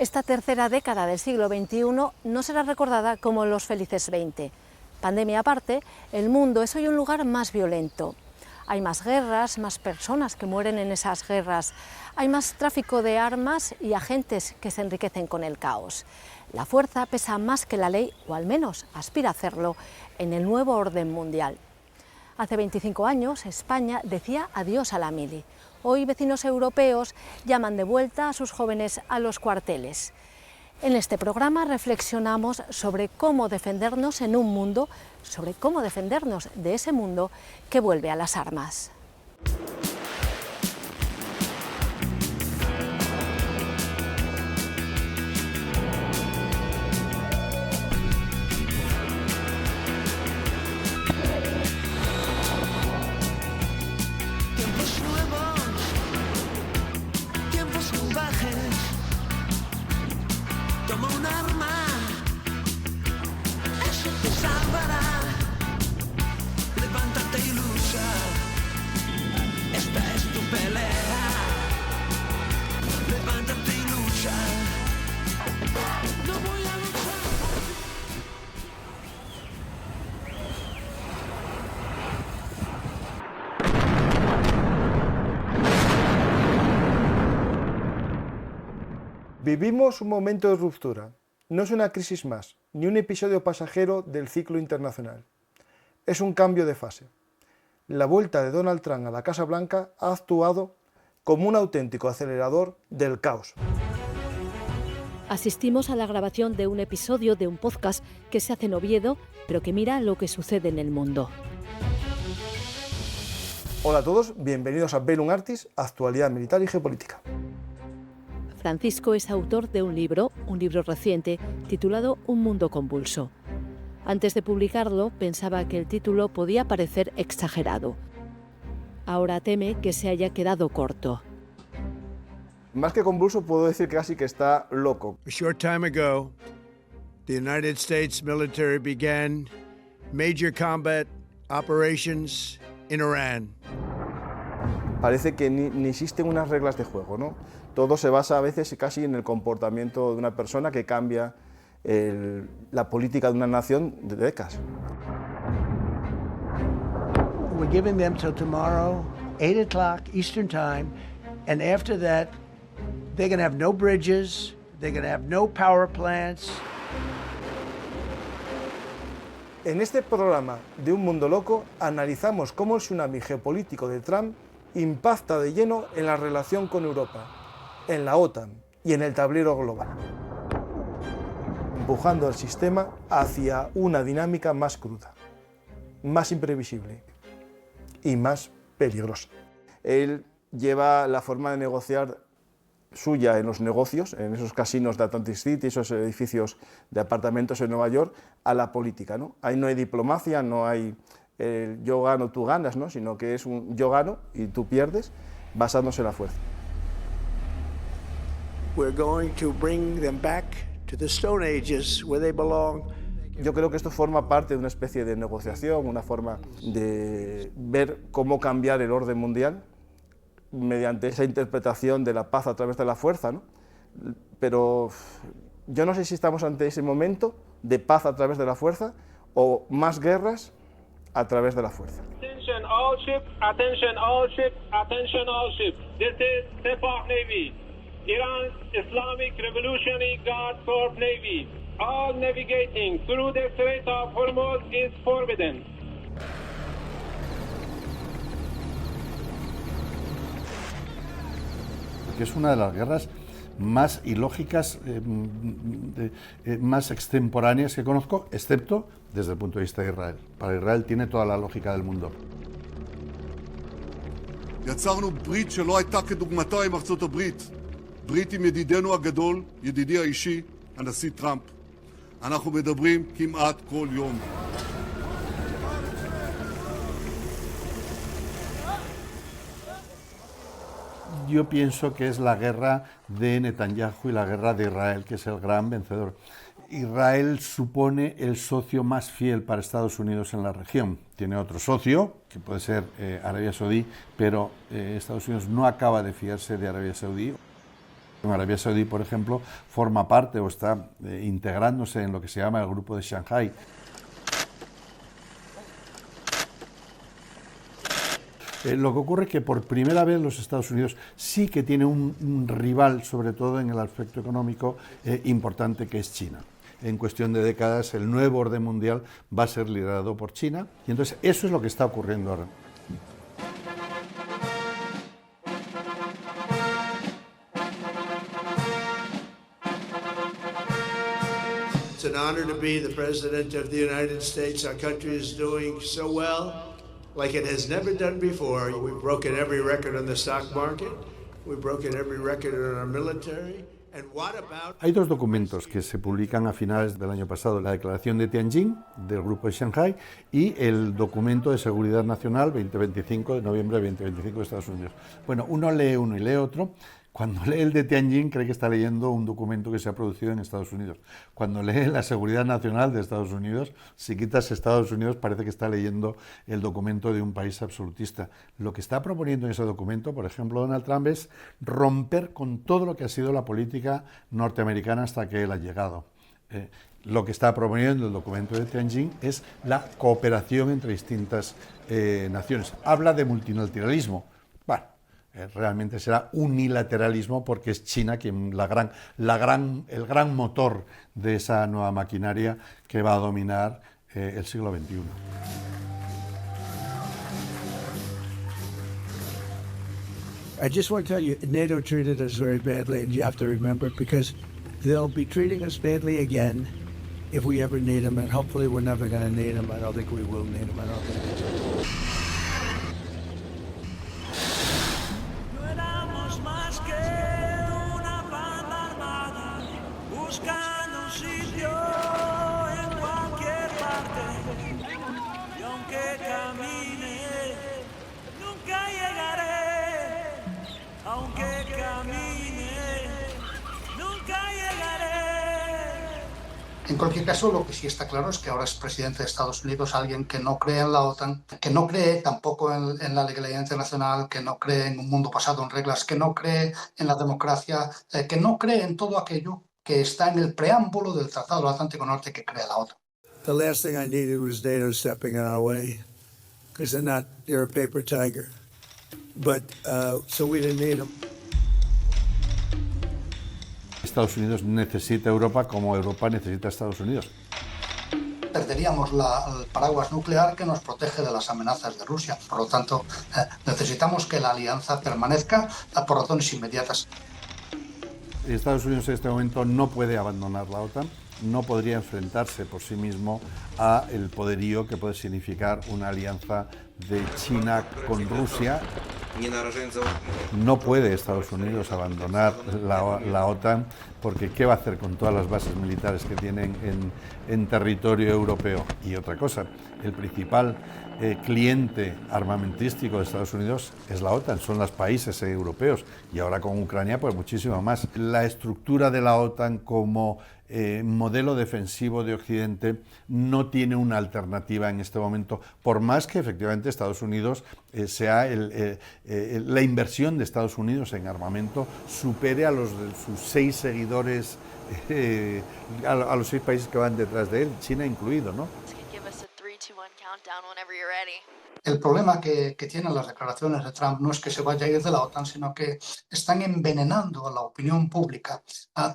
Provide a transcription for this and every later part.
Esta tercera década del siglo XXI no será recordada como los felices 20. Pandemia aparte, el mundo es hoy un lugar más violento. Hay más guerras, más personas que mueren en esas guerras, hay más tráfico de armas y agentes que se enriquecen con el caos. La fuerza pesa más que la ley, o al menos aspira a hacerlo, en el nuevo orden mundial. Hace 25 años, España decía adiós a la mili. Hoy vecinos europeos llaman de vuelta a sus jóvenes a los cuarteles. En este programa reflexionamos sobre cómo defendernos en un mundo, sobre cómo defendernos de ese mundo que vuelve a las armas. Vivimos un momento de ruptura. No es una crisis más, ni un episodio pasajero del ciclo internacional. Es un cambio de fase. La vuelta de Donald Trump a la Casa Blanca ha actuado como un auténtico acelerador del caos. Asistimos a la grabación de un episodio de un podcast que se hace en Oviedo, pero que mira lo que sucede en el mundo. Hola a todos, bienvenidos a Bellum Artis, actualidad militar y geopolítica. Francisco es autor de un libro reciente, titulado Un mundo convulso. Antes de publicarlo, pensaba que el título podía parecer exagerado. Ahora teme que se haya quedado corto. Más que convulso, puedo decir que casi que está loco. A short time ago, the United States military began major combat operations in Iran. Parece que ni existen unas reglas de juego, ¿no? Todo se basa a veces casi en el comportamiento de una persona que cambia la política de una nación de décadas. We're giving them till tomorrow, 8 o'clock Eastern Time, and after that, they're going to have no bridges, they're going to have no power plants. En este programa de Un Mundo Loco analizamos cómo el tsunami geopolítico de Trump impacta de lleno en la relación con Europa, en la OTAN y en el tablero global, empujando al sistema hacia una dinámica más cruda, más imprevisible y más peligrosa. Él lleva la forma de negociar suya en los negocios, en esos casinos de Atlantic City, esos edificios de apartamentos en Nueva York, a la política, ¿no? Ahí no hay diplomacia, no hay yo gano, tú ganas, ¿no? Sino que es un yo gano y tú pierdes, basándose en la fuerza. We're going to bring them back to the Stone Ages where they belong. Yo creo que esto forma parte de una especie de negociación, una forma de ver cómo cambiar el orden mundial mediante esa interpretación de la paz a través de la fuerza, ¿no? Pero yo no sé si estamos ante ese momento de paz a través de la fuerza o más guerras a través de la fuerza. Attention all ships, attention all ships, attention all ships. This is Sepah Navy, Iran's Islamic Revolutionary Guard Corps Navy. All navigating through the Strait of Hormuz is forbidden. Que es una de las guerras más ilógicas, más extemporáneas que conozco, excepto desde el punto de vista de Israel. Para Israel tiene toda la lógica del mundo. יצרנו ברית שלא הייתה כדוגמתה עם ארצות הברית. ברית עם ידידנו הגדול, ידידי האישי, הנשיא טראמפ. אנחנו מדברים כמעט כל יום. Yo pienso que es la guerra de Netanyahu y la guerra de Israel, que es el gran vencedor. Israel supone el socio más fiel para Estados Unidos en la región. Tiene otro socio, que puede ser Arabia Saudí, pero Estados Unidos no acaba de fiarse de Arabia Saudí. Arabia Saudí, por ejemplo, forma parte o está integrándose en lo que se llama el Grupo de Shanghái. Lo que ocurre es que por primera vez los Estados Unidos sí que tiene un rival, sobre todo en el aspecto económico, importante, que es China. En cuestión de décadas, el nuevo orden mundial va a ser liderado por China, y entonces eso es lo que está ocurriendo ahora. It's an honor to be the President of the United States. Our country is doing so well, like it has never done before. We've broken every record on the stock market. We've broken every record in our military. And what about... Hay dos documentos que se publican a finales del año pasado, la Declaración de Tianjin, del Grupo de Shanghái, y el Documento de Seguridad Nacional 2025, de noviembre de 2025 de Estados Unidos. Bueno, uno lee uno y lee otro. Cuando lee el de Tianjin cree que está leyendo un documento que se ha producido en Estados Unidos. Cuando lee la Seguridad Nacional de Estados Unidos, si quitas Estados Unidos parece que está leyendo el documento de un país absolutista. Lo que está proponiendo en ese documento, por ejemplo, Donald Trump, es romper con todo lo que ha sido la política norteamericana hasta que él ha llegado. Lo que está proponiendo el documento de Tianjin es la cooperación entre distintas naciones. Habla de multilateralismo. Bueno, realmente será unilateralismo porque es China quien el gran motor de esa nueva maquinaria que va a dominar el siglo XXI. I just want to tell you, NATO treated us very badly, and you have to remember, because they'll be treating us badly again if we ever need them, and hopefully we're never going to need them. I don't think we will need them. I don't think. En cualquier caso, lo que sí está claro es que ahora es presidente de Estados Unidos alguien que no cree en la OTAN, que no cree tampoco en la legalidad internacional, que no cree en un mundo basado en reglas, que no cree en la democracia, que no cree en todo aquello que está en el preámbulo del Tratado del Atlántico Norte que crea la OTAN. The last thing I needed was NATO stepping in our way, because they're a paper tiger. But, so we didn't need them. Estados Unidos necesita Europa como Europa necesita Estados Unidos. Perderíamos el paraguas nuclear que nos protege de las amenazas de Rusia. Por lo tanto, necesitamos que la alianza permanezca por razones inmediatas. Estados Unidos en este momento no puede abandonar la OTAN, no podría enfrentarse por sí mismo a el poderío que puede significar una alianza de China con Rusia. No puede Estados Unidos abandonar la OTAN, porque ¿qué va a hacer con todas las bases militares que tienen en territorio europeo? Y otra cosa, el principal cliente armamentístico de Estados Unidos es la OTAN, son los países europeos, y ahora con Ucrania pues muchísimo más. La estructura de la OTAN como modelo defensivo de Occidente no tiene una alternativa en este momento, por más que efectivamente Estados Unidos sea la inversión de Estados Unidos en armamento supere a sus 6 seguidores, a los 6 países que van detrás de él, China incluido, ¿no? El problema que tienen las declaraciones de Trump no es que se vaya a ir de la OTAN, sino que están envenenando a la opinión pública,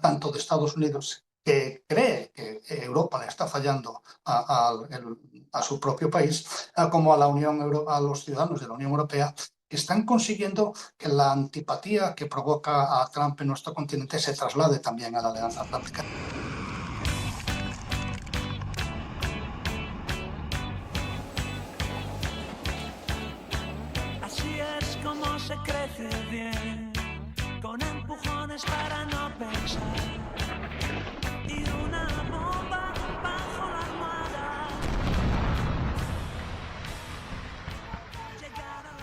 tanto de Estados Unidos, que cree que Europa le está fallando a su propio país, como a a los ciudadanos de la Unión Europea, que están consiguiendo que la antipatía que provoca a Trump en nuestro continente se traslade también a la Alianza Atlántica. Así es como se crece bien, con empujones para no pensar.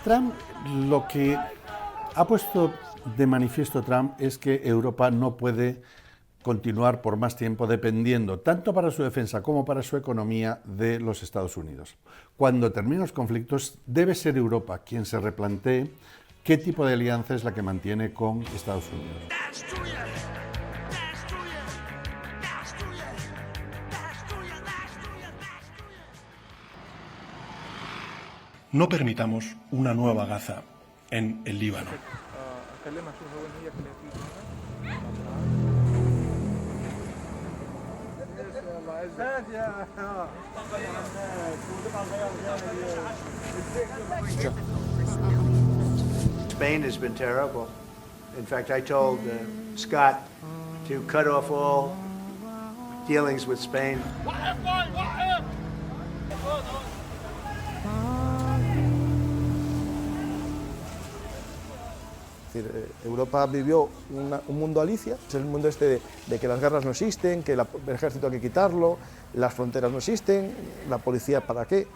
Trump, lo que ha puesto de manifiesto Trump es que Europa no puede continuar por más tiempo dependiendo, tanto para su defensa como para su economía, de los Estados Unidos. Cuando terminen los conflictos, debe ser Europa quien se replantee ¿Qué tipo de alianza es la que mantiene con Estados Unidos? No permitamos una nueva Gaza en el Líbano. Spain has been terrible. In fact, I told Scott to cut off all dealings with Spain. Es decir, Europa vivió un mundo Alicia, es el mundo este de que las guerras no existen, que el ejército hay que quitarlo, las fronteras no existen, la policía para qué,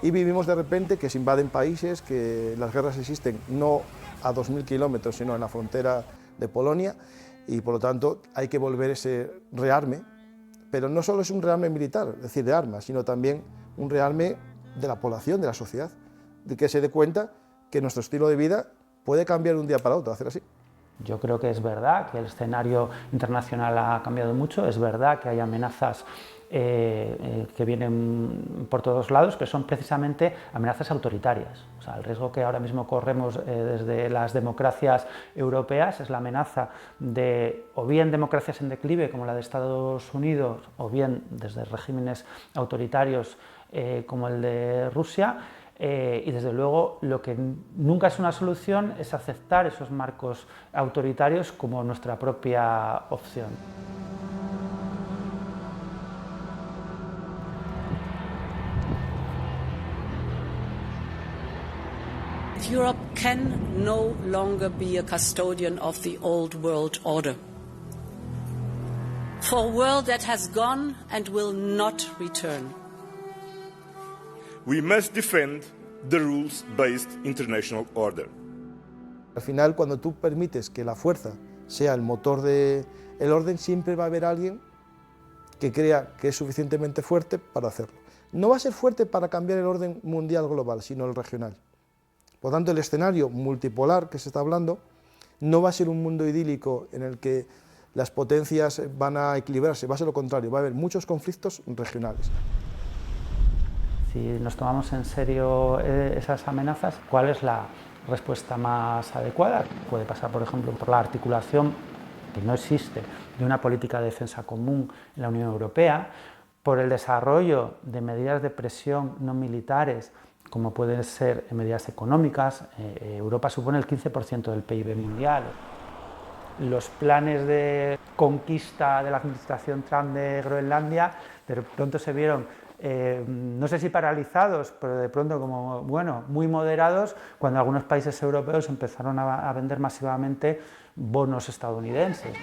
y vivimos de repente que se invaden países, que las guerras existen no a 2000 kilómetros, sino en la frontera de Polonia, y por lo tanto hay que volver ese rearme, pero no solo es un rearme militar, es decir, de armas, sino también un rearme de la población, de la sociedad, de que se dé cuenta que nuestro estilo de vida puede cambiar de un día para otro, hacer así. Yo creo que es verdad que el escenario internacional ha cambiado mucho, es verdad que hay amenazas que vienen por todos lados, que son precisamente amenazas autoritarias. O sea, el riesgo que ahora mismo corremos desde las democracias europeas es la amenaza de o bien democracias en declive como la de Estados Unidos, o bien desde regímenes autoritarios como el de Rusia. Y desde luego lo que nunca es una solución es aceptar esos marcos autoritarios como nuestra propia opción. Europe can no longer be a custodian of the old world order. For a world that has gone and will not return. We must defend the rules-based international order. Al final, cuando tú permites que la fuerza sea el motor del orden, siempre va a haber alguien que crea que es suficientemente fuerte para hacerlo. No va a ser fuerte para cambiar el orden mundial global, sino el regional. Por tanto, el escenario multipolar que se está hablando no va a ser un mundo idílico en el que las potencias van a equilibrarse, va a ser lo contrario, va a haber muchos conflictos regionales. Si nos tomamos en serio esas amenazas, ¿cuál es la respuesta más adecuada? Puede pasar, por ejemplo, por la articulación, que no existe, de una política de defensa común en la Unión Europea, por el desarrollo de medidas de presión no militares, como pueden ser medidas económicas. Europa supone el 15% del PIB mundial. Los planes de conquista de la administración Trump de Groenlandia de pronto se vieron, no sé si paralizados, pero de pronto como, bueno, muy moderados, cuando algunos países europeos empezaron a vender masivamente bonos estadounidenses.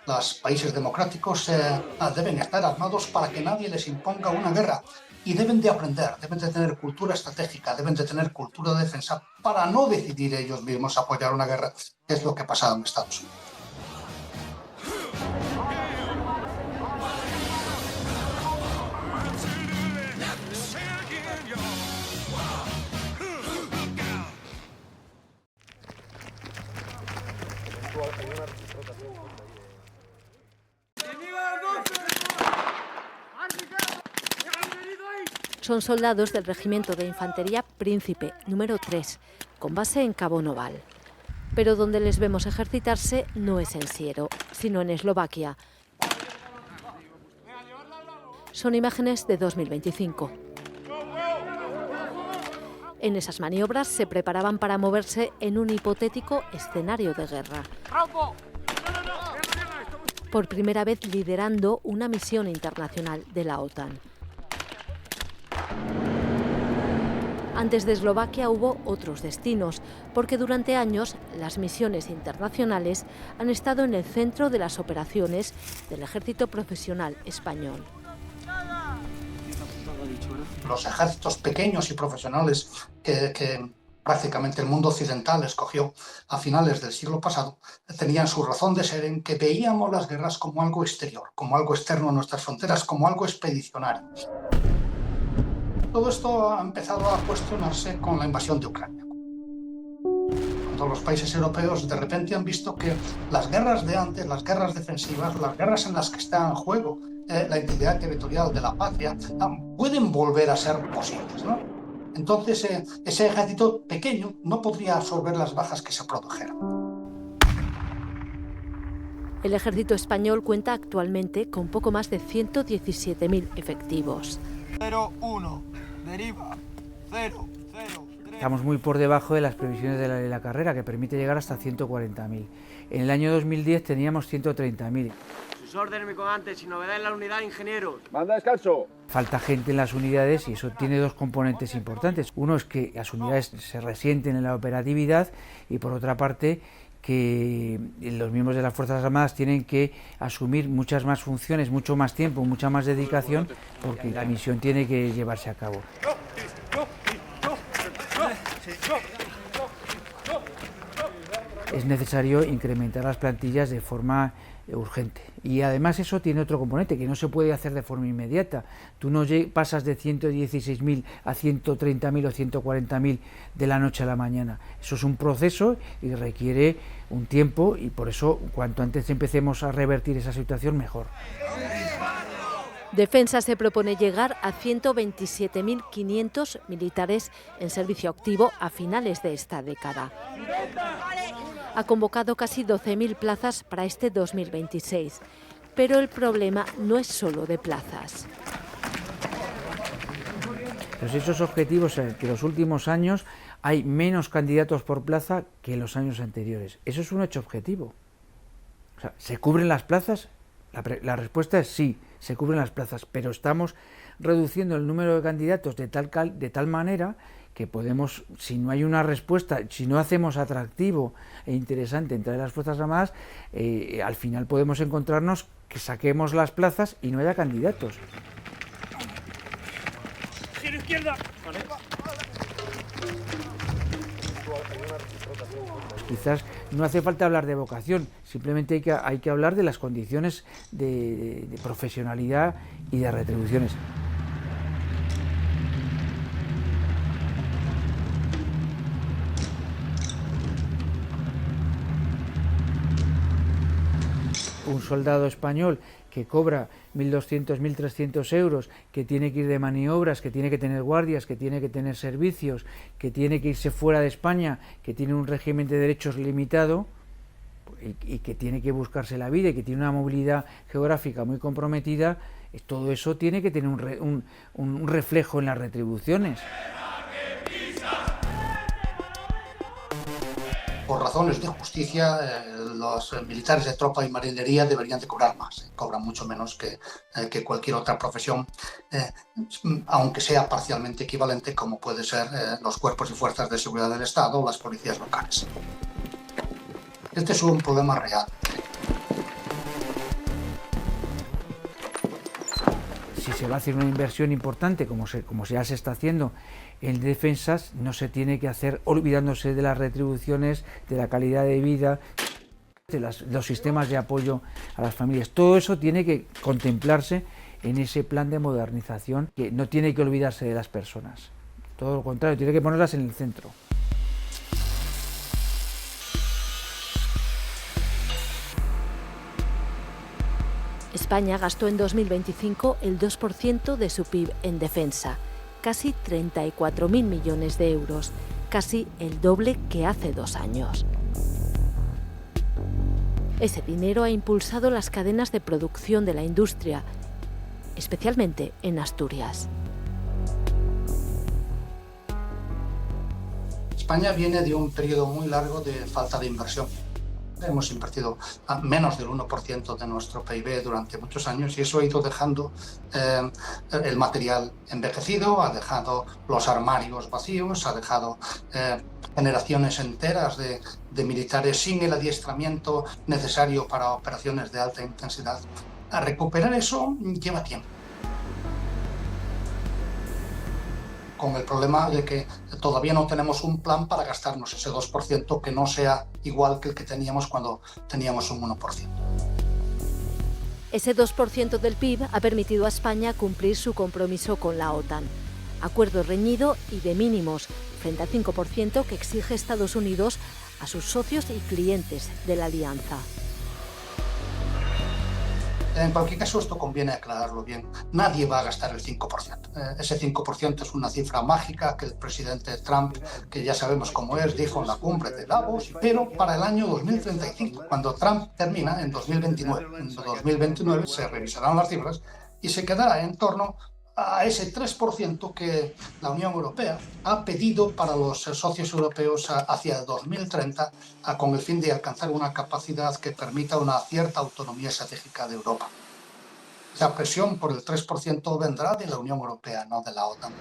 Los países democráticos deben estar armados para que nadie les imponga una guerra y deben de aprender, deben de tener cultura estratégica, deben de tener cultura de defensa para no decidir ellos mismos apoyar una guerra, que es lo que ha pasado en Estados Unidos. Son soldados del Regimiento de Infantería Príncipe, número 3, con base en Cabo Noval. Pero donde les vemos ejercitarse no es en Siero, sino en Eslovaquia. Son imágenes de 2025. En esas maniobras se preparaban para moverse en un hipotético escenario de guerra. Por primera vez liderando una misión internacional de la OTAN. Antes de Eslovaquia hubo otros destinos, porque durante años las misiones internacionales han estado en el centro de las operaciones del Ejército Profesional Español. Los ejércitos pequeños y profesionales que prácticamente el mundo occidental escogió a finales del siglo pasado, tenían su razón de ser en que veíamos las guerras como algo exterior, como algo externo a nuestras fronteras, como algo expedicionario. Todo esto ha empezado a cuestionarse con la invasión de Ucrania. Cuando los países europeos de repente han visto que las guerras de antes, las guerras defensivas, las guerras en las que está en juego la integridad territorial de la patria, pueden volver a ser posibles, ¿no? Entonces, ese ejército pequeño no podría absorber las bajas que se produjeran. El ejército español cuenta actualmente con poco más de 117.000 efectivos. 0-1, deriva, 0. Estamos muy por debajo de las previsiones de la carrera, que permite llegar hasta 140.000. En el año 2010 teníamos 130.000. Sus órdenes, mi comandante, sin novedad en la unidad, ingenieros. Manda descanso. Falta gente en las unidades y eso tiene dos componentes importantes. Uno es que las unidades se resienten en la operatividad y por otra parte que los miembros de las Fuerzas Armadas tienen que asumir muchas más funciones, mucho más tiempo, mucha más dedicación, porque la misión tiene que llevarse a cabo. Es necesario incrementar las plantillas de forma urgente. Y además eso tiene otro componente, que no se puede hacer de forma inmediata. Tú no pasas de 116.000 a 130.000 o 140.000 de la noche a la mañana. Eso es un proceso y requiere un tiempo y por eso cuanto antes empecemos a revertir esa situación, mejor. Defensa se propone llegar a 127.500 militares en servicio activo a finales de esta década. Ha convocado casi 12.000 plazas para este 2026, pero el problema no es solo de plazas. Pues esos objetivos en que los últimos años hay menos candidatos por plaza que en los años anteriores. Eso es un hecho objetivo. O sea, ¿se cubren las plazas? La respuesta es sí, se cubren las plazas, pero estamos reduciendo el número de candidatos de tal manera que podemos, si no hay una respuesta, si no hacemos atractivo e interesante entrar en las Fuerzas Armadas, al final podemos encontrarnos que saquemos las plazas y no haya candidatos. Giro izquierda. Quizás no hace falta hablar de vocación, simplemente hay que hablar de las condiciones de profesionalidad y de retribuciones. Un soldado español que cobra 1.200, 1.300 euros, que tiene que ir de maniobras, que tiene que tener guardias, que tiene que tener servicios, que tiene que irse fuera de España, que tiene un régimen de derechos limitado y que tiene que buscarse la vida y que tiene una movilidad geográfica muy comprometida, todo eso tiene que tener un reflejo en las retribuciones. Por razones de justicia, los militares de tropa y marinería deberían de cobrar más. Cobran mucho menos que cualquier otra profesión, aunque sea parcialmente equivalente, como puede ser los cuerpos y fuerzas de seguridad del Estado o las policías locales. Este es un problema real. Si se va a hacer una inversión importante, como ya se está haciendo en defensas, no se tiene que hacer olvidándose de las retribuciones, de la calidad de vida, de los sistemas de apoyo a las familias. Todo eso tiene que contemplarse en ese plan de modernización, que no tiene que olvidarse de las personas. Todo lo contrario, tiene que ponerlas en el centro. España gastó en 2025 el 2% de su PIB en defensa, casi 34.000 millones de euros, casi el doble que hace 2 años. Ese dinero ha impulsado las cadenas de producción de la industria, especialmente en Asturias. España viene de un periodo muy largo de falta de inversión. Hemos invertido menos del 1% de nuestro PIB durante muchos años y eso ha ido dejando el material envejecido, ha dejado los armarios vacíos, ha dejado generaciones enteras de militares sin el adiestramiento necesario para operaciones de alta intensidad. A recuperar eso lleva tiempo. con el problema de que todavía no tenemos un plan para gastarnos ese 2% que no sea igual que el que teníamos cuando teníamos un 1%. Ese 2% del PIB ha permitido a España cumplir su compromiso con la OTAN. Acuerdo reñido y de mínimos, frente al 5% que exige Estados Unidos a sus socios y clientes de la alianza. En cualquier caso, esto conviene aclararlo bien. Nadie va a gastar el 5%. Ese 5% es una cifra mágica que el presidente Trump, que ya sabemos cómo es, dijo en la cumbre de Davos, pero para el año 2035, cuando Trump termina en 2029. En 2029 se revisarán las cifras y se quedará en torno a ese 3% que la Unión Europea ha pedido para los socios europeos hacia 2030, con el fin de alcanzar una capacidad que permita una cierta autonomía estratégica de Europa. La presión por el 3% vendrá de la Unión Europea, no de la OTAN.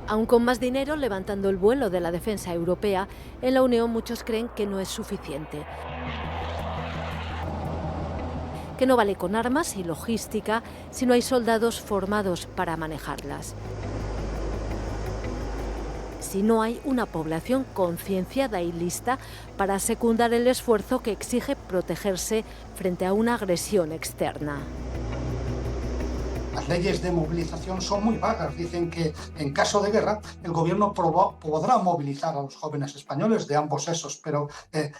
Aún con más dinero levantando el vuelo de la defensa europea, en la Unión muchos creen que no es suficiente. Que no vale con armas y logística si no hay soldados formados para manejarlas. Si no hay una población concienciada y lista para secundar el esfuerzo que exige protegerse frente a una agresión externa. Las leyes de movilización son muy vagas. Dicen que en caso de guerra el gobierno podrá movilizar a los jóvenes españoles de ambos sexos, pero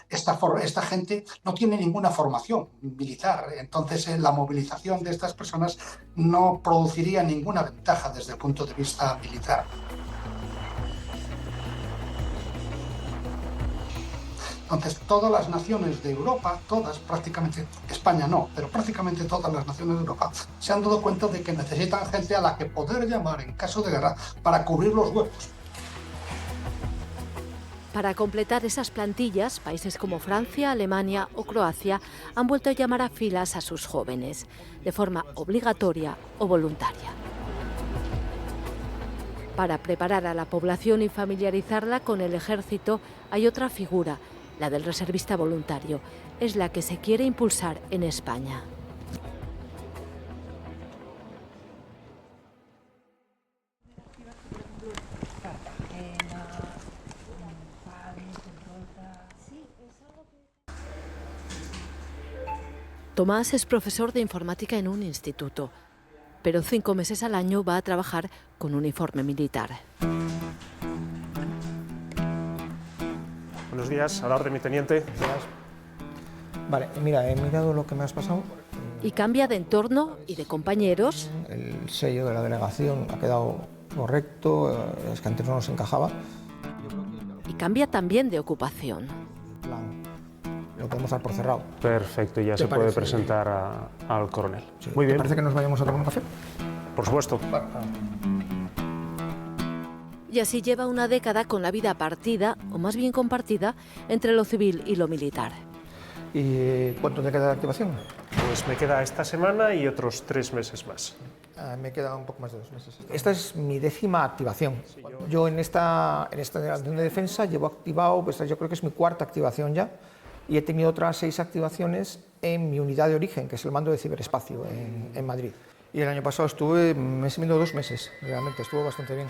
esta gente no tiene ninguna formación militar. Entonces la movilización de estas personas no produciría ninguna ventaja desde el punto de vista militar. Entonces, todas las naciones de Europa, todas, prácticamente, España no, pero prácticamente todas las naciones de Europa se han dado cuenta de que necesitan gente a la que poder llamar en caso de guerra para cubrir los huecos. Para completar esas plantillas, países como Francia, Alemania o Croacia han vuelto a llamar a filas a sus jóvenes, de forma obligatoria o voluntaria. Para preparar a la población y familiarizarla con el ejército, hay otra figura, la del reservista voluntario. Es la que se quiere impulsar en España. Tomás es profesor de informática en un instituto, pero 5 meses al año va a trabajar con uniforme militar. Buenos días, a la orden, mi teniente. Vale, mira, he mirado lo que me has pasado. Y cambia de entorno y de compañeros. El sello de la delegación ha quedado correcto, es que antes no nos encajaba. Y cambia también de ocupación. Lo podemos dar por cerrado. Perfecto, ya se puede presentar al coronel. Sí. Muy bien. ¿Te parece que nos vayamos a tomar un café? Por supuesto. Y así lleva una década con la vida partida, o más bien compartida, entre lo civil y lo militar. ¿Y cuánto te queda de activación? Pues me queda esta semana y otros 3 meses más. Me queda un poco más de 2 meses. Esta es mi 10ª activación. Yo en esta delegación de defensa llevo activado, pues yo creo que es mi 4ª activación ya, y he tenido otras 6 activaciones en mi unidad de origen, que es el mando de ciberespacio en Madrid. Y el año pasado estuve, me he venido 2 meses, realmente, estuvo bastante bien.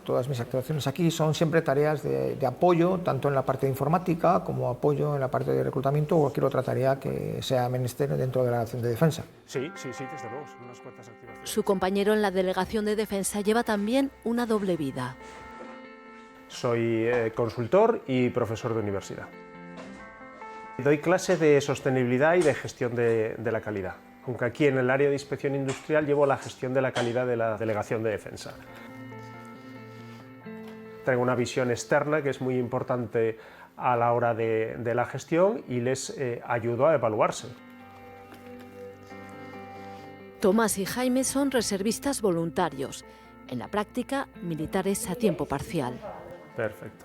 Todas mis activaciones aquí son siempre tareas de apoyo, tanto en la parte de informática como apoyo en la parte de reclutamiento o cualquier otra tarea que sea menester dentro de la delegación de defensa. Sí, desde luego, son unas cuantas activaciones. Su compañero en la delegación de defensa lleva también una doble vida. Soy consultor y profesor de universidad. Doy clase de sostenibilidad y de gestión de la calidad, aunque aquí en el área de inspección industrial llevo la gestión de la calidad de la delegación de defensa. Traigo una visión externa que es muy importante a la hora de la gestión y les ayudo a evaluarse. Tomás y Jaime son reservistas voluntarios, en la práctica militares a tiempo parcial. Perfecto.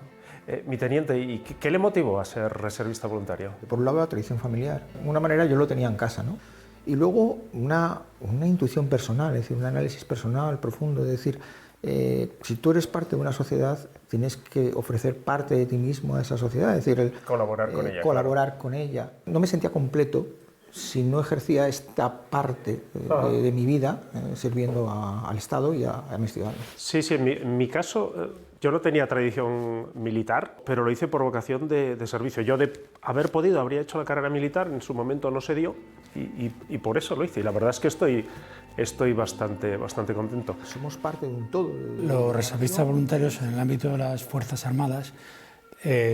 Mi teniente, ¿y qué le motivó a ser reservista voluntario? Por un lado, la tradición familiar. De alguna manera yo lo tenía en casa, ¿no? Y luego una intuición personal, es decir, un análisis personal profundo, de decir, Si tú eres parte de una sociedad, tienes que ofrecer parte de ti mismo a esa sociedad, es decir, colaborar con ella. Colaborar con ella. No me sentía completo si no ejercía esta parte de mi vida sirviendo al Estado y a mis ciudadanos. Sí, en mi caso yo no tenía tradición militar, pero lo hice por vocación de servicio. Yo de haber podido habría hecho la carrera militar, en su momento no se dio y por eso lo hice. Y la verdad es que estoy bastante contento. Somos parte de un todo. Los reservistas voluntarios en el ámbito de las Fuerzas Armadas,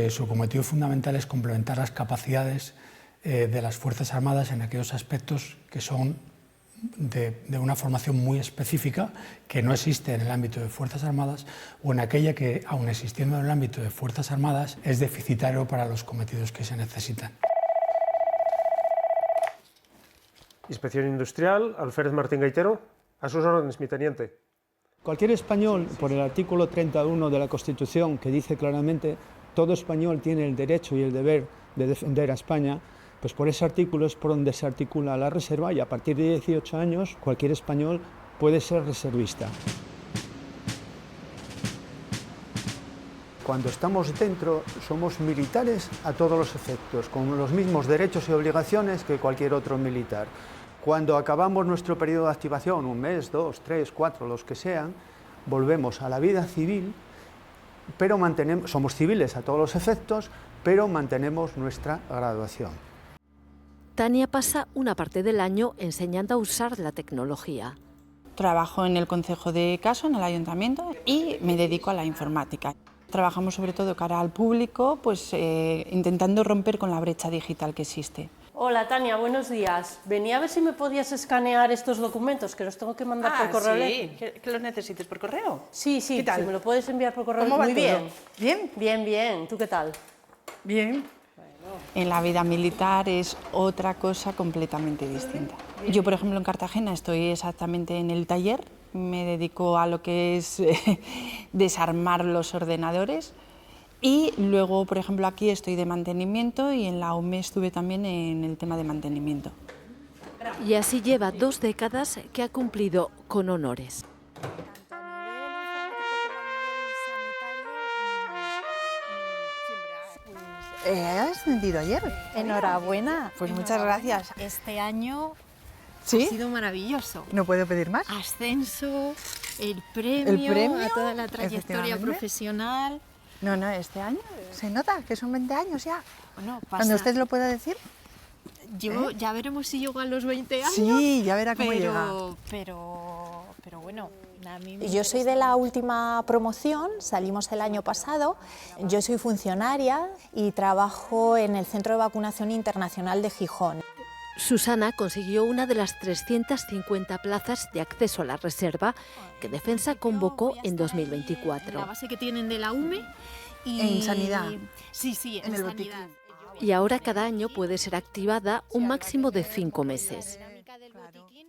su cometido fundamental es complementar las capacidades de las Fuerzas Armadas en aquellos aspectos que son de una formación muy específica que no existe en el ámbito de Fuerzas Armadas o en aquella que, aun existiendo en el ámbito de Fuerzas Armadas, es deficitario para los cometidos que se necesitan. Inspección Industrial, Alférez Martín Gaitero. A sus órdenes, mi teniente. Cualquier español, por el artículo 31 de la Constitución, que dice claramente todo español tiene el derecho y el deber de defender a España, pues por ese artículo es por donde se articula la reserva y a partir de 18 años cualquier español puede ser reservista. Cuando estamos dentro somos militares a todos los efectos, con los mismos derechos y obligaciones que cualquier otro militar. Cuando acabamos nuestro periodo de activación, 1 mes, 2, 3, 4, los que sean, volvemos a la vida civil, pero somos civiles a todos los efectos, pero mantenemos nuestra graduación. Tania pasa una parte del año enseñando a usar la tecnología. Trabajo en el Concejo de Caso, en el Ayuntamiento, y me dedico a la informática. Trabajamos sobre todo cara al público, pues intentando romper con la brecha digital que existe. Hola Tania, buenos días. Venía a ver si me podías escanear estos documentos, que los tengo que mandar por correo. Sí, ¿que los necesites por correo? Sí, ¿Qué tal? Si me lo puedes enviar por correo. ¿Cómo va Muy todo? bien. ¿Bien? Bien, bien. ¿Tú qué tal? Bien. En la vida militar es otra cosa completamente distinta. Yo, por ejemplo, en Cartagena estoy exactamente en el taller, me dedico a lo que es desarmar los ordenadores y luego, por ejemplo, aquí estoy de mantenimiento y en la UME estuve también en el tema de mantenimiento. Y así lleva 2 décadas que ha cumplido con honores. ¿Has ascendido ayer? Enhorabuena. Pues muchas gracias. Este año ¿Sí? ha sido maravilloso. ¿No puedo pedir más? Ascenso, el premio a toda la trayectoria Efectivamente. profesional. No, este año se nota que son 20 años ya. Bueno, Cuando usted lo pueda decir. Yo ya veremos si llego a los 20 años. Sí, ya verá cómo llega. Pero bueno, a mí Yo soy de la última promoción, salimos el año pasado. Yo soy funcionaria y trabajo en el Centro de Vacunación Internacional de Gijón. Susana consiguió una de las 350 plazas de acceso a la reserva que Defensa convocó en 2024. La base que tienen de la UME y... En sanidad. Sí, en el sanidad. Y ahora cada año puede ser activada un máximo de 5 meses.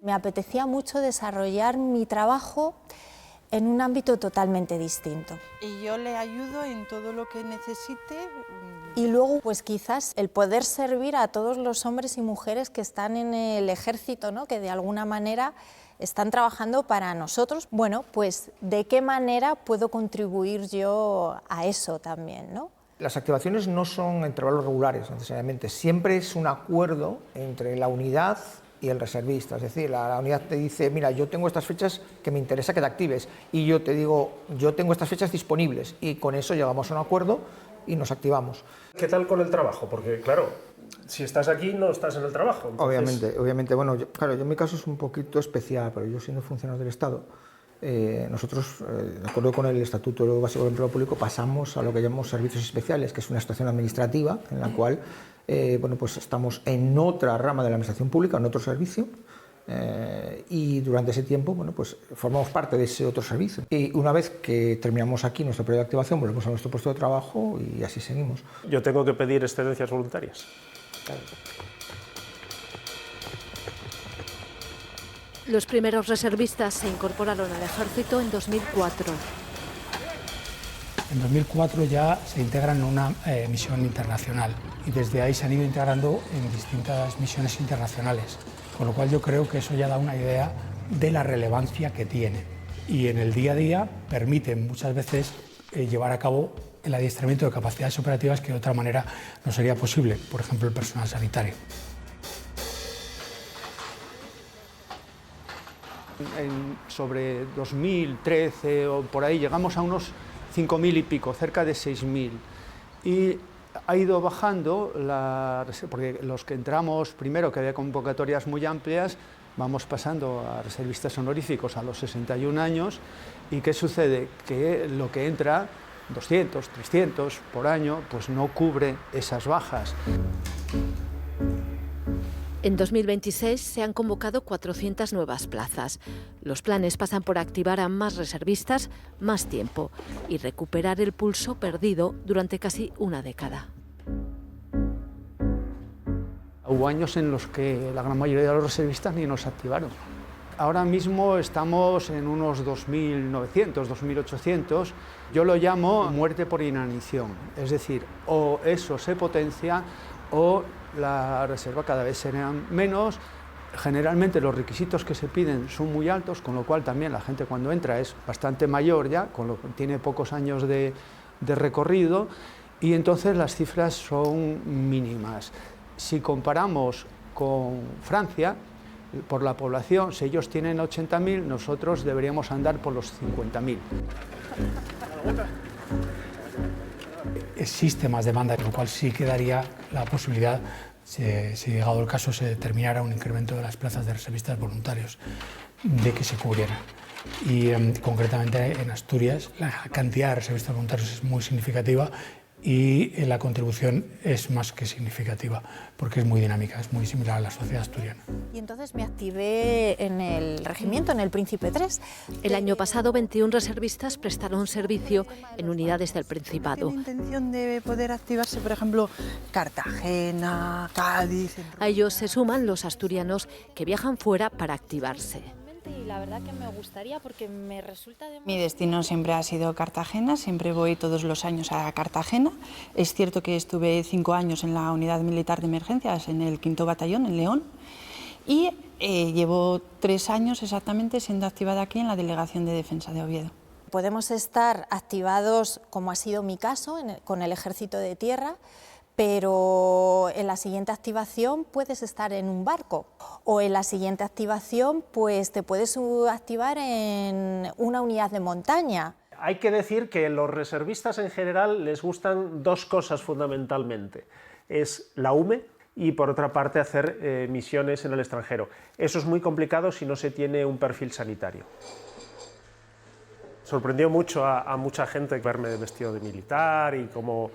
Me apetecía mucho desarrollar mi trabajo en un ámbito totalmente distinto. Y yo le ayudo en todo lo que necesite. Y luego, pues quizás el poder servir a todos los hombres y mujeres que están en el ejército, ¿no? Que de alguna manera están trabajando para nosotros. Bueno, pues ¿de qué manera puedo contribuir yo a eso también, ¿no? Las activaciones no son intervalos regulares necesariamente, siempre es un acuerdo entre la unidad y el reservista, es decir, la unidad te dice, mira, yo tengo estas fechas que me interesa que te actives, y yo te digo, yo tengo estas fechas disponibles, y con eso llegamos a un acuerdo y nos activamos. ¿Qué tal con el trabajo? Porque, claro, si estás aquí no estás en el trabajo. Entonces... Obviamente, bueno, yo en mi caso es un poquito especial, pero yo siendo funcionario del Estado, nosotros, de acuerdo con el Estatuto Básico del Empleo Público, pasamos a lo que llamamos servicios especiales, que es una situación administrativa en la cual bueno, pues estamos en otra rama de la administración pública, en otro servicio, y durante ese tiempo bueno, pues formamos parte de ese otro servicio. Y una vez que terminamos aquí nuestro periodo de activación, volvemos a nuestro puesto de trabajo y así seguimos. Yo tengo que pedir excedencias voluntarias. Claro. Los primeros reservistas se incorporaron al ejército en 2004. En 2004 ya se integran en una misión internacional y desde ahí se han ido integrando en distintas misiones internacionales, con lo cual yo creo que eso ya da una idea de la relevancia que tiene. y en el día a día permiten muchas veces llevar a cabo el adiestramiento de capacidades operativas que de otra manera no sería posible, por ejemplo el personal sanitario. Sobre 2013 o por ahí llegamos a unos 5.000 y pico, cerca de 6.000. Y ha ido bajando, porque los que entramos primero, que había convocatorias muy amplias, vamos pasando a reservistas honoríficos a los 61 años. ¿Y qué sucede? Que lo que entra, 200, 300 por año, pues no cubre esas bajas. En 2026 se han convocado 400 nuevas plazas. Los planes pasan por activar a más reservistas más tiempo y recuperar el pulso perdido durante casi una década. Hubo años en los que la gran mayoría de los reservistas ni nos activaron. Ahora mismo estamos en unos 2.900, 2.800. Yo lo llamo muerte por inanición. Es decir, o eso se potencia o la reserva cada vez serán menos. Generalmente los requisitos que se piden son muy altos, con lo cual también la gente cuando entra es bastante mayor ya, tiene pocos años de recorrido, y entonces las cifras son mínimas. Si comparamos con Francia, por la población, si ellos tienen 80.000, nosotros deberíamos andar por los 50.000. Existe más demanda, lo cual sí que daría la posibilidad, si llegado el caso se determinara un incremento de las plazas de reservistas voluntarios, de que se cubrieran. Y concretamente en Asturias la cantidad de reservistas voluntarios es muy significativa y la contribución es más que significativa, porque es muy dinámica, es muy similar a la sociedad asturiana. Y entonces me activé en el regimiento, en el Príncipe 3. El año pasado 21 reservistas prestaron servicio en unidades del Principado. ¿Tiene intención de poder activarse, por ejemplo, Cartagena, Cádiz? A ellos se suman los asturianos que viajan fuera para activarse. Y la verdad que me gustaría porque me resulta de... Mi destino siempre ha sido Cartagena, siempre voy todos los años a Cartagena. Es cierto que estuve 5 años en la Unidad Militar de Emergencias, en el 5º Batallón, en León, y llevo 3 años exactamente siendo activada aquí en la Delegación de Defensa de Oviedo. Podemos estar activados, como ha sido mi caso, con el Ejército de Tierra, pero en la siguiente activación puedes estar en un barco o en la siguiente activación pues te puedes activar en una unidad de montaña. Hay que decir que a los reservistas en general les gustan 2 cosas fundamentalmente. Es la UME y por otra parte hacer misiones en el extranjero. Eso es muy complicado si no se tiene un perfil sanitario. Sorprendió mucho a mucha gente verme vestido de militar y cómo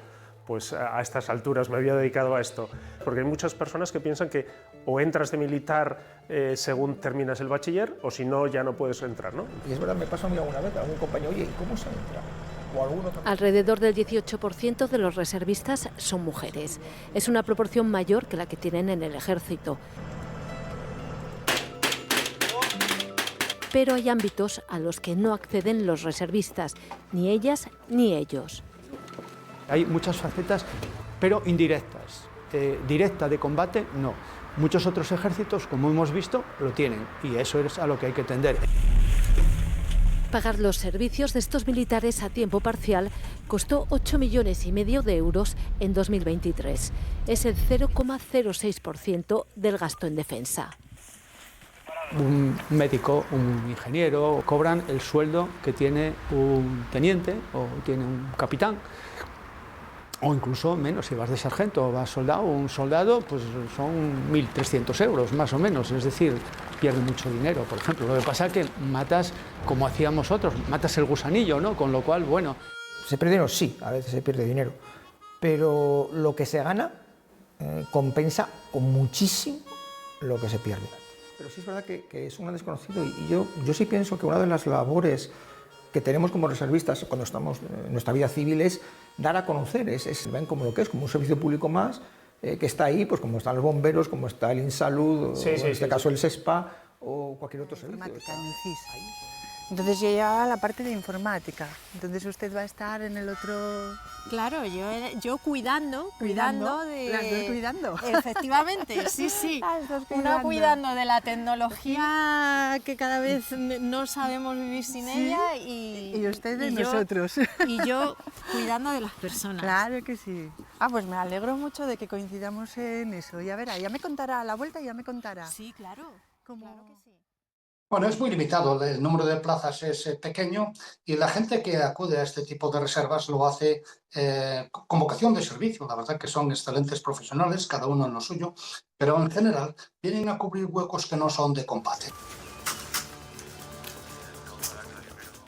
pues a estas alturas me había dedicado a esto, porque hay muchas personas que piensan que o entras de militar según terminas el bachiller o si no ya no puedes entrar, ¿no? Y es verdad, me pasó a mí alguna vez, algún compañero, oye, ¿cómo se entra? Alrededor del 18% de los reservistas son mujeres. Es una proporción mayor que la que tienen en el ejército. Pero hay ámbitos a los que no acceden los reservistas, ni ellas ni ellos. Hay muchas facetas, pero indirectas. Directa de combate, no. Muchos otros ejércitos, como hemos visto, lo tienen, y eso es a lo que hay que tender. Pagar los servicios de estos militares a tiempo parcial costó 8,5 millones de euros en 2023. Es el 0,06% del gasto en defensa. Un médico, un ingeniero, cobran el sueldo que tiene un teniente o tiene un capitán. O incluso menos, si vas de sargento o vas soldado, un soldado pues son 1.300 euros más o menos, es decir, pierde mucho dinero, por ejemplo. Lo que pasa es que matas, como hacíamos otros, matas el gusanillo, ¿no? Con lo cual, bueno... ¿Se pierde dinero? Sí, a veces se pierde dinero, pero lo que se gana compensa con muchísimo lo que se pierde. Pero sí es verdad que es un desconocido y yo sí pienso que una de las labores que tenemos como reservistas cuando estamos en nuestra vida civil es dar a conocer, ven como lo que es, como un servicio público más, que está ahí, pues como están los bomberos, como está el InSalud, en este caso el SESPA o cualquier otro servicio. Entonces yo llevaba la parte de informática. Entonces usted va a estar en el otro... Claro, yo cuidando de... Las dos cuidando. Efectivamente, sí, sí. Una cuidando de la tecnología que cada vez no sabemos vivir sin ella y usted de nosotros. Y yo cuidando de las personas. Claro que sí. Ah, pues me alegro mucho de que coincidamos en eso. Ya verá, ya me contará a la vuelta, ya me contará. Sí, claro. Claro que sí. Bueno, es muy limitado, el número de plazas es pequeño y la gente que acude a este tipo de reservas lo hace con vocación de servicio. La verdad que son excelentes profesionales, cada uno en lo suyo, pero en general vienen a cubrir huecos que no son de combate.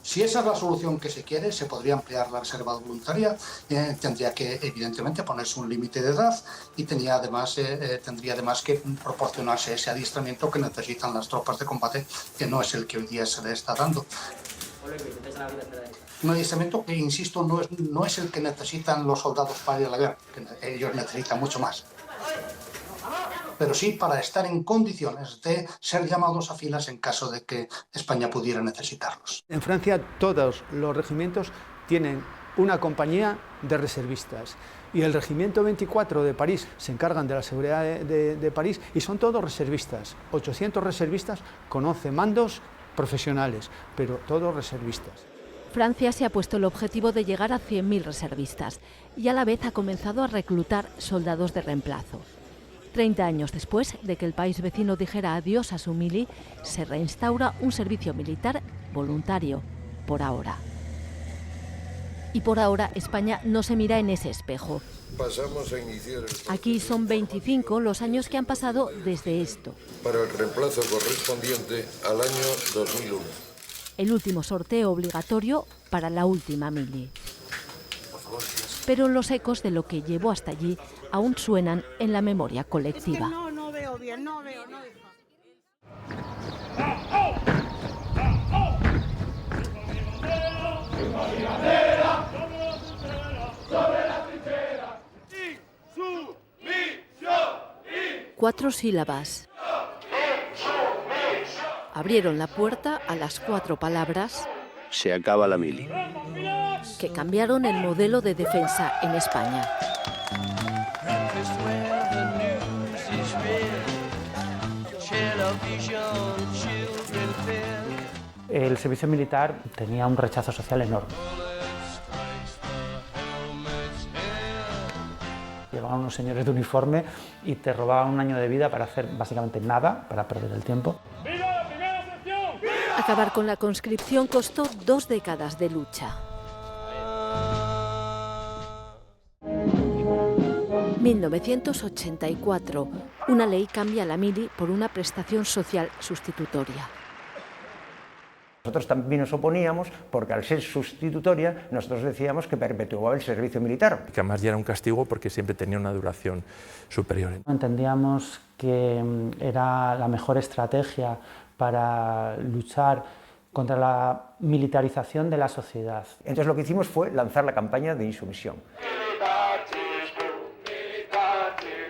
Si esa es la solución que se quiere, se podría ampliar la reserva voluntaria, tendría que evidentemente ponerse un límite de edad y tendría además que proporcionarse ese adiestramiento que necesitan las tropas de combate, que no es el que hoy día se le está dando. Un adiestramiento que, insisto, no es el que necesitan los soldados para ir a la guerra, que ellos necesitan mucho más. Pero sí para estar en condiciones de ser llamados a filas en caso de que España pudiera necesitarlos. En Francia todos los regimientos tienen una compañía de reservistas y el regimiento 24 de París se encargan de la seguridad de París y son todos reservistas, 800 reservistas con 11 mandos profesionales, pero todos reservistas. Francia se ha puesto el objetivo de llegar a 100.000 reservistas y a la vez ha comenzado a reclutar soldados de reemplazo. 30 años después de que el país vecino dijera adiós a su mili, se reinstaura un servicio militar voluntario, por ahora. Y por ahora España no se mira en ese espejo. Pasamos a iniciar el... Aquí son 25 los años que han pasado desde esto. Para el reemplazo correspondiente al año 2001. El último sorteo obligatorio para la última mili. Pero los ecos de lo que llevó hasta allí aún suenan en la memoria colectiva. Es que no veo bien, no veo. Cuatro sílabas. Abrieron la puerta a las 4 palabras. Se acaba la mili. Que cambiaron el modelo de defensa en España. El servicio militar tenía un rechazo social enorme. Llegaban unos señores de uniforme y te robaban un año de vida para hacer básicamente nada, para perder el tiempo. Acabar con la conscripción costó 2 décadas de lucha. 1984. Una ley cambia la mili por una prestación social sustitutoria. Nosotros también nos oponíamos porque al ser sustitutoria nosotros decíamos que perpetuaba el servicio militar. Que además ya era un castigo porque siempre tenía una duración superior. Entendíamos que era la mejor estrategia para luchar contra la militarización de la sociedad. Entonces lo que hicimos fue lanzar la campaña de insumisión.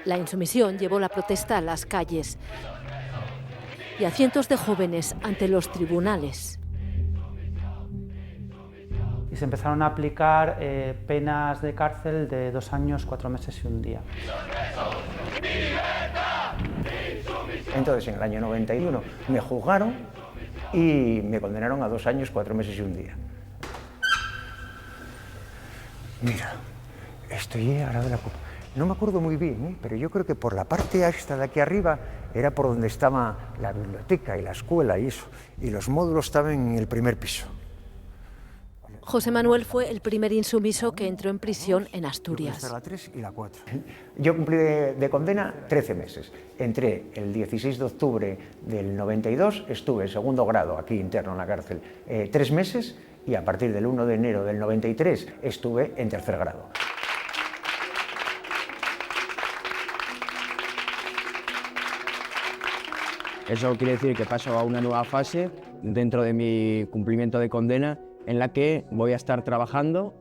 La insumisión llevó la protesta a las calles y a cientos de jóvenes ante los tribunales. Y se empezaron a aplicar penas de cárcel de 2 años, 4 meses y 1 día. Entonces en el año 91 me juzgaron y me condenaron a 2 años, 4 meses y 1 día. Mira, estoy ahora de la... No me acuerdo muy bien, pero yo creo que por la parte esta de aquí arriba era por donde estaba la biblioteca y la escuela y eso. Y los módulos estaban en el primer piso. José Manuel fue el primer insumiso que entró en prisión en Asturias. La 3 y la 4. Yo cumplí de condena 13 meses. Entré el 16 de octubre del 92, estuve en 2º grado aquí interno en la cárcel 3 meses y a partir del 1 de enero del 93 estuve en 3er grado. Eso quiere decir que paso a una nueva fase dentro de mi cumplimiento de condena en la que voy a estar trabajando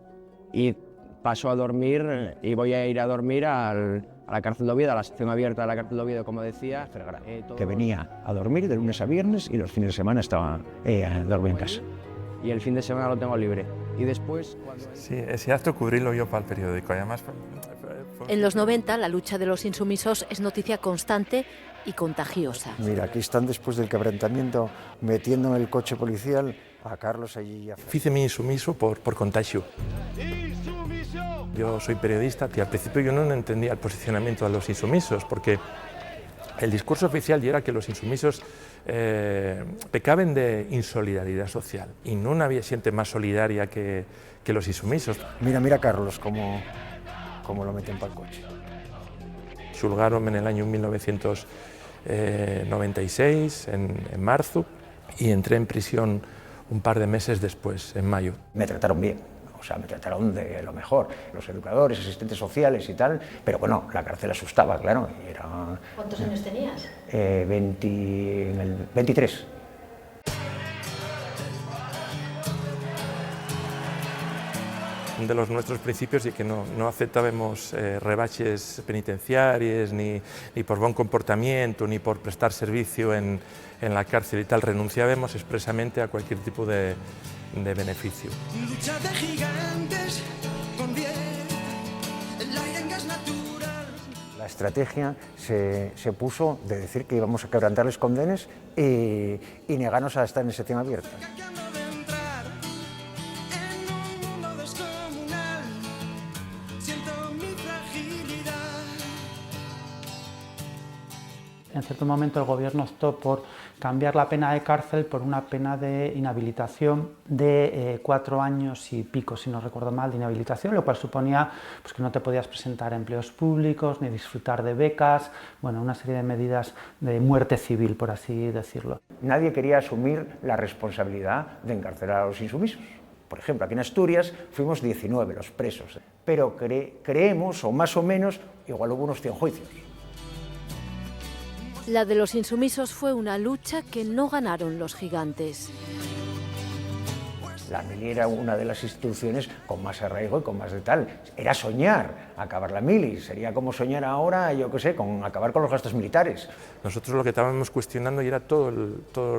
y paso a dormir y voy a ir a dormir a la cárcel de Oviedo, a la sección abierta de la cárcel de Oviedo, como decía. Que venía a dormir de lunes a viernes y los fines de semana estaba a dormir en casa. y el fin de semana lo tengo libre. Y después... Sí, è stato cubrirlo yo para el periódico, además... En los 90 la lucha de los insumisos es noticia constante y contagiosa. Mira, aquí están después del quebrantamiento metiendo en el coche policial a Carlos allí. Fíceme insumiso por contagio. Yo soy periodista y al principio yo no entendía el posicionamiento de los insumisos porque el discurso oficial era que los insumisos pecaban de insolidaridad social y no había gente más solidaria que los insumisos. Mira, mira Carlos, cómo lo meten para el coche. Xulgaron en el año 1996, en marzo, y entré en prisión un par de meses después, en mayo. Me trataron bien, o sea, me trataron de lo mejor, los educadores, asistentes sociales y tal, pero bueno, la cárcel asustaba, claro. Y era, ¿Cuántos años tenías? 23. De los nuestros principios y que no aceptábamos rebaches penitenciarios ni por buen comportamiento ni por prestar servicio en la cárcel y tal, renunciábamos expresamente a cualquier tipo de beneficio. Lucha de gigantes con bien, el aire en gas natural. La estrategia se puso de decir que íbamos a quebrantarles condenas y negarnos a estar en ese tema abierto. En cierto momento el gobierno optó por cambiar la pena de cárcel por una pena de inhabilitación de 4 años y pico, si no recuerdo mal, de inhabilitación, lo cual suponía pues, que no te podías presentar a empleos públicos ni disfrutar de becas, bueno, una serie de medidas de muerte civil, por así decirlo. Nadie quería asumir la responsabilidad de encarcelar a los insumisos. Por ejemplo, aquí en Asturias fuimos 19 los presos, pero creemos, o más o menos, igual hubo unos 100 juicios. La de los insumisos fue una lucha que no ganaron los gigantes. La mili era una de las instituciones con más arraigo y con más de tal. Era soñar acabar la mili, sería como soñar ahora, yo qué sé, con acabar con los gastos militares. Nosotros lo que estábamos cuestionando era toda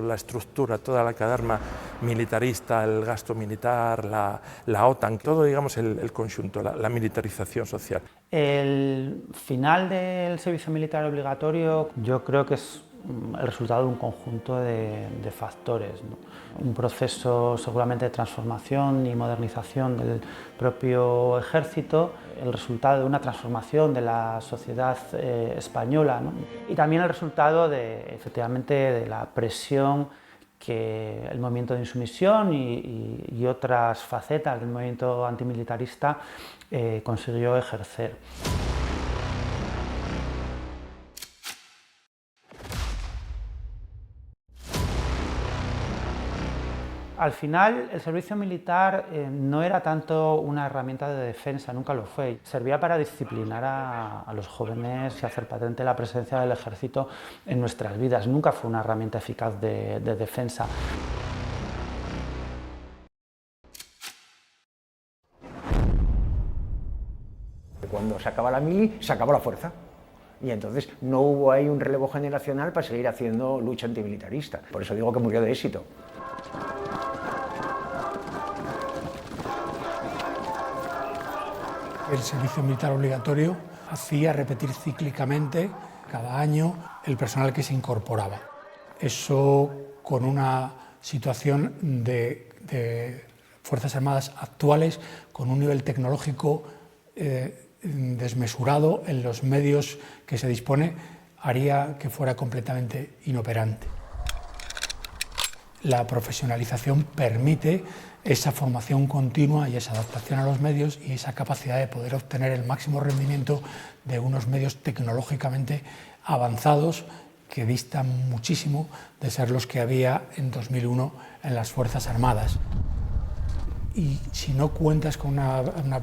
la estructura, toda la cadarma militarista, el gasto militar, la OTAN, todo, digamos, el conjunto, la militarización social. El final del servicio militar obligatorio yo creo que es el resultado de un conjunto de factores, ¿no? Un proceso seguramente de transformación y modernización del propio ejército, el resultado de una transformación de la sociedad española, ¿no? Y también el resultado efectivamente de la presión que el movimiento de insumisión y otras facetas del movimiento antimilitarista consiguió ejercer. Al final, el servicio militar no era tanto una herramienta de defensa, nunca lo fue. Servía para disciplinar a los jóvenes y hacer patente la presencia del ejército en nuestras vidas. Nunca fue una herramienta eficaz de defensa. Cuando se acaba la mili, se acabó la fuerza. Y entonces no hubo ahí un relevo generacional para seguir haciendo lucha antimilitarista. Por eso digo que murió de éxito. El servicio militar obligatorio hacía repetir cíclicamente cada año el personal que se incorporaba. Eso con una situación de Fuerzas Armadas actuales con un nivel tecnológico desmesurado en los medios que se dispone, haría que fuera completamente inoperante. La profesionalización permite esa formación continua y esa adaptación a los medios y esa capacidad de poder obtener el máximo rendimiento de unos medios tecnológicamente avanzados que distan muchísimo de ser los que había en 2001 en las Fuerzas Armadas. Y si no cuentas con una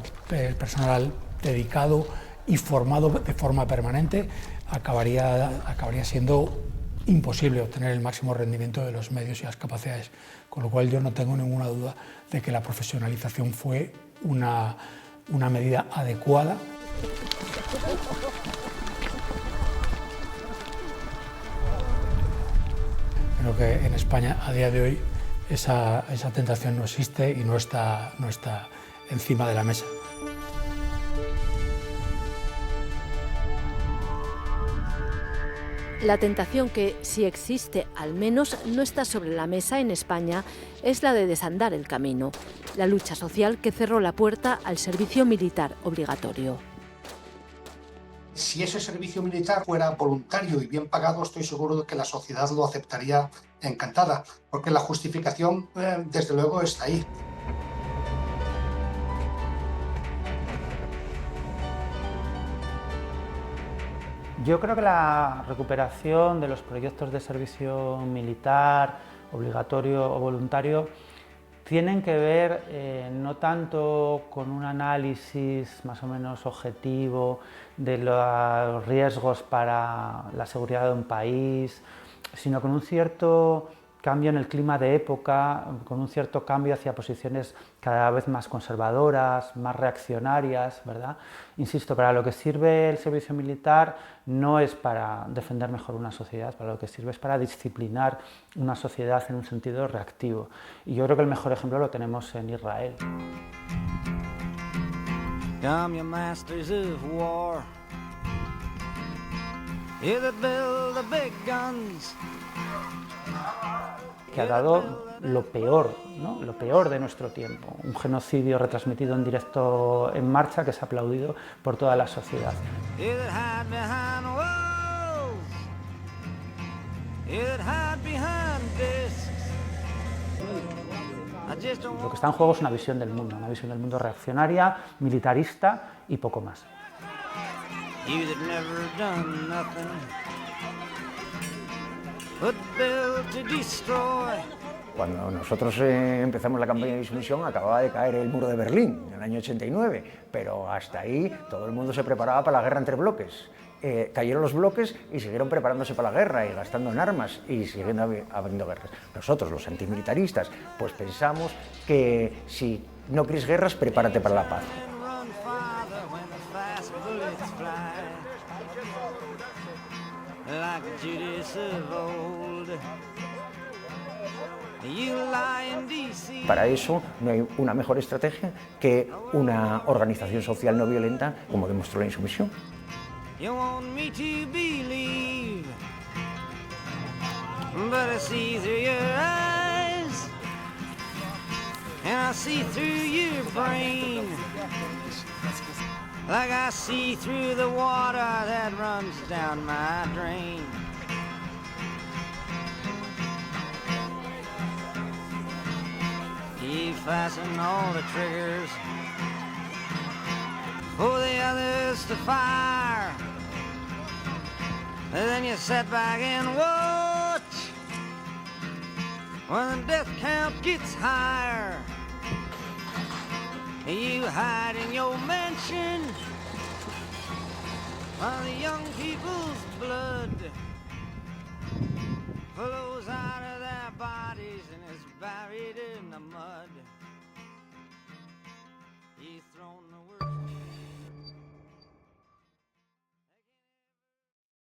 personal dedicado y formado de forma permanente, acabaría siendo imposible obtener el máximo rendimiento de los medios y las capacidades, con lo cual yo no tengo ninguna duda de que la profesionalización fue una medida adecuada. Creo que en España a día de hoy esa tentación no existe y no está encima de la mesa. La tentación que, si existe, al menos no está sobre la mesa en España, es la de desandar el camino, la lucha social que cerró la puerta al servicio militar obligatorio. Si ese servicio militar fuera voluntario y bien pagado, estoy seguro de que la sociedad lo aceptaría encantada, porque la justificación, desde luego, está ahí. Yo creo que la recuperación de los proyectos de servicio militar, obligatorio o voluntario, tienen que ver no tanto con un análisis más o menos objetivo de los riesgos para la seguridad de un país, sino con un cierto cambio en el clima de época, con un cierto cambio hacia posiciones cada vez más conservadoras, más reaccionarias, ¿verdad? Insisto, para lo que sirve el servicio militar no es para defender mejor una sociedad, para lo que sirve es para disciplinar una sociedad en un sentido reactivo. Y yo creo que el mejor ejemplo lo tenemos en Israel. Come your masters of war, you that build the big guns. Que ha dado lo peor, ¿no? Lo peor de nuestro tiempo, un genocidio retransmitido en directo en marcha que se ha aplaudido por toda la sociedad. Lo que está en juego es una visión del mundo reaccionaria, militarista y poco más. Cuando nosotros empezamos la campaña de disolución acababa de caer el muro de Berlín en el año 89, pero hasta ahí todo el mundo se preparaba para la guerra entre bloques. Cayeron los bloques y siguieron preparándose para la guerra y gastando en armas y siguiendo habiendo guerras. Nosotros, los antimilitaristas, pues pensamos que si no quieres guerras, prepárate para la paz. Para eso no hay una mejor estrategia que una organización social no violenta, como demostró la insumisión. You want me to believe, but I see through your eyes, and I see through your brain, like I see through the water that runs down my drain. You fasten all the triggers for the others to fire, and then you sit back and watch when the death count gets higher. You hide in your mansion while the young people's blood flows out of their bodies and is buried in the mud.